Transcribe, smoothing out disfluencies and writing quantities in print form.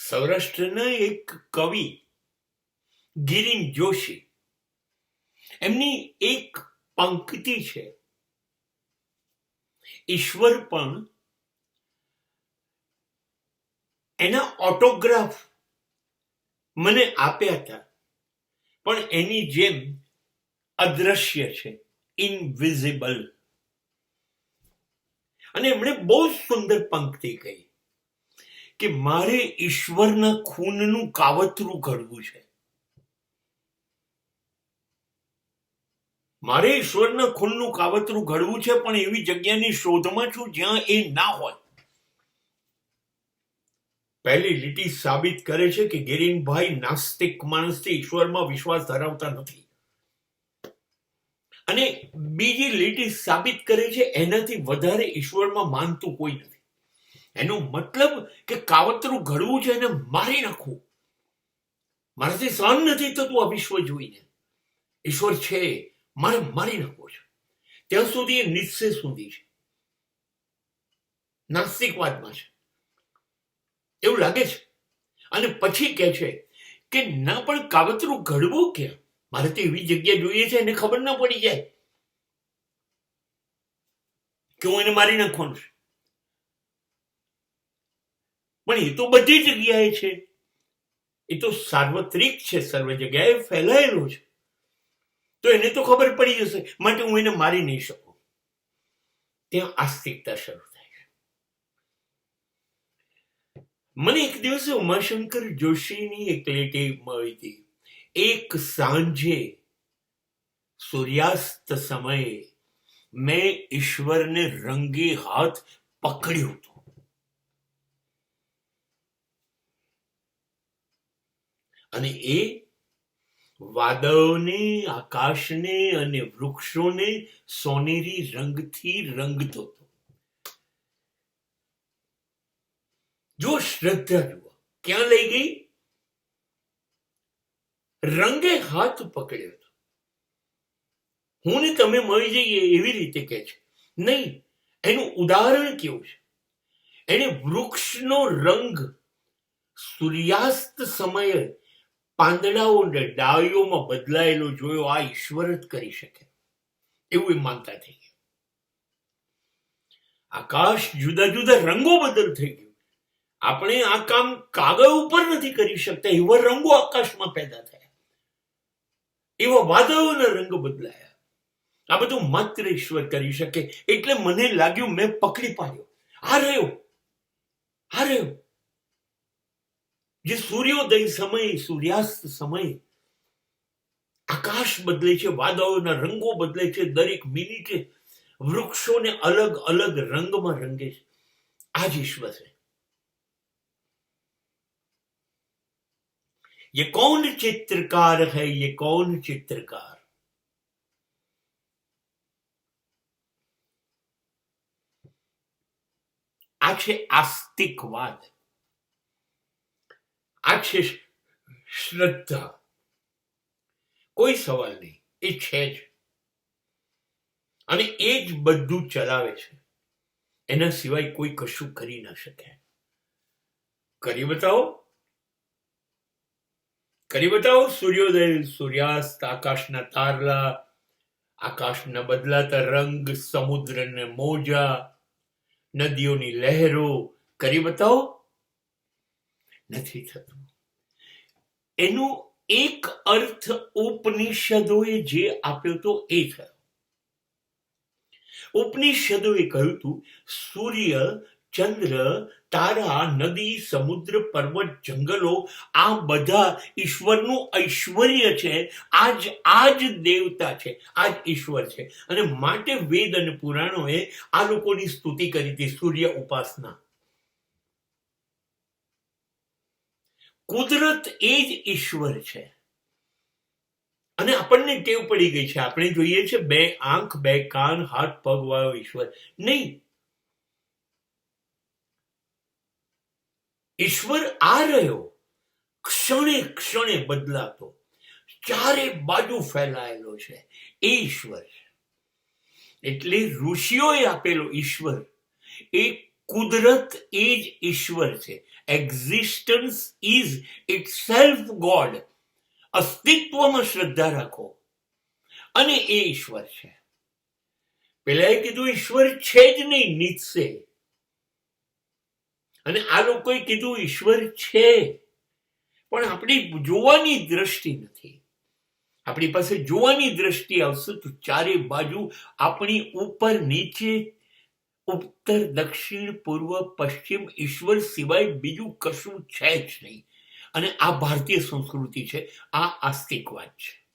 સૌરાષ્ટ્રના એક કવિ ગિરીન જોશી, એમની એક પંક્તિ છે, ઈશ્વર પણ એના ઓટોગ્રાફ મને આપ્યા હતા, પણ એની જેમ અદ્રશ્ય છે, ઇનવિઝિબલ. અને એમણે બહુ સુંદર પંક્તિ કહી કે મારે ઈશ્વરના ખૂનનું કાવતરું ઘડવું છે. મારે ઈશ્વરના ખૂનનું કાવતરું ઘડવું છે, પણ એવી જગ્યાની શોધમાં છું જ્યાં એ ના હોય. પહેલી લીટી સાબિત કરે છે કે ગિરીનભાઈ નાસ્તિક માણસથી ઈશ્વરમાં વિશ્વાસ ધરાવતા નથી. અને બીજી લીટી સાબિત કરે છે એનાથી વધારે ઈશ્વરમાં માનતું કોઈ નથી. એનો મતલબ કે કાવતરું ઘડવું છે, એને મારી નાખવું. મારાથી સહન નથી થતું આ વિશ્વ જોઈને. ઈશ્વર છે, મારે મારી નાખવો છે. ત્યાં સુધી એ નિશ્ચય સુધી છે, નાસ્તિકવાદમાં છે એવું લાગે છે. અને પછી કહે છે કે ના, પણ કાવતરું ઘડવું ક્યાં? મારે તો એવી જગ્યા જોઈએ છે એને ખબર ના પડી જાય કે હું એને મારી નાખવાનું છે. પણ એ તો બધી જગ્યાએ છે, એ તો સાર્વત્રિક છે, સર્વ જગ્યાએ ફેલાયેલો છે. તો એને તો ખબર પડી જશે, માટે હું એને મારી નહીં શકું. ત્યાં આસ્તિકતા શરૂ થાય છે. મને એક દિવસે ઉમાશંકર જોશીની એક લીટી મળી હતી. એક સાંજે સૂર્યાસ્ત સમયે મેં ઈશ્વરને રંગે હાથ પકડ્યો હતો. અને એ વાદળોને, આકાશને અને વૃક્ષોને સોનેરી રંગથી રંગતો હતો. જો શ્રદ્ધા જુઓ ક્યાં લઈ ગઈ. રંગે હાથ પકડ્યો હતો. હું ને તમે મળી જઈએ એવી રીતે કે છે નહીં. એનું ઉદાહરણ કેવું છે? એને વૃક્ષનો રંગ સૂર્યાસ્ત સમયે પાંદડાઓ ને ડાળીઓમાં બદલાયેલો જોયો. આ ઈશ્વર જ કરી શકે એવું એ માનતા થઈ ગયા. આકાશ જુદા જુદા રંગો બદલ થઈ ગયું. આપણે આ કામ કાગળ ઉપર નથી કરી શકતા. એવા રંગો આકાશમાં પેદા થયા, એવા વાદળોના રંગ બદલાયા. આ બધું માત્ર ઈશ્વર કરી શકે. એટલે મને લાગ્યું, મેં પકડી પાડ્યો. આ રહ્યો જે સૂર્યોદય સમયે, સૂર્યાસ્ત સમયે આકાશ બદલે છે, વાદળોના રંગો બદલે છે, દરેક મિનિટે વૃક્ષોને અલગ અલગ રંગમાં રંગે છે. આ જ ઈશ્વર છે. ये कौन चित्रकार है, ये कौन चित्रकार? આ છે આસ્તિકવાદ, આ છે શ્રદ્ધા. કોઈ સવાલ નહીં, એ છે જ. અને એ જ બધું ચલાવે છે. એના સિવાય કોઈ કશું કરી ના શકે. કરી બતાવો. સૂર્યોદય, સૂર્યાસ્ત, આકાશના તારલા, આકાશના બદલાતા રંગ, સમુદ્રને મોજા, નદીઓની લહેરો. કરી બતાવો. નથી થતું. એનો એક અર્થ ઉપનિષદોએ જે આપ્યો તો એ થયો. ઉપનિષદોએ કહ્યું હતું સૂર્ય, ચંદ્ર, તારા, નદી, સમુદ્ર, પર્વત, જંગલો આ બધા ઈશ્વરનું ઐશ્વર્ય છે. આ જ દેવતા છે, આ જ ઈશ્વર છે. અને માટે વેદ અને પુરાણોએ આ લોકોની સ્તુતિ કરી હતી, સૂર્ય ઉપાસના. કુદરત એ જ ઈશ્વર છે. અને આપણને ટેવ પડી ગઈ છે, આપણે જોઈએ છે 2 આંખ, 2 કાન, હાથ પગ વાળો ઈશ્વર. નહીં, ઈશ્વર આ રહ્યો, ક્ષણે ક્ષણે બદલાતો, ચારે બાજુ ફેલાયેલો છે. એ ઈશ્વર છે. એટલે ઋષિઓએ આપેલો ઈશ્વર એ કુદરત એ જ ઈશ્વર છે. Existence is it self God. અસ્તિત્વમાં શ્રદ્ધા રાખો અને એ ઈશ્વર છે. પેલા એ કીધું ઈશ્વર છે જ નહીં, નીત્સે. અને આ લોકોએ કીધું ઈશ્વર છે, પણ આપણી જોવાની દ્રષ્ટિ નથી. આપણી પાસે જોવાની દ્રષ્ટિ આવશે તો ચારે બાજુ આપણી ઉપર નીચે ઉત્તર દક્ષિણ પૂર્વ પશ્ચિમ ઈશ્વર સિવાય બીજું કશું છે જ નહીં. અને આ ભારતીય સંસ્કૃતિ છે, આ આસ્તિકવાદ છે.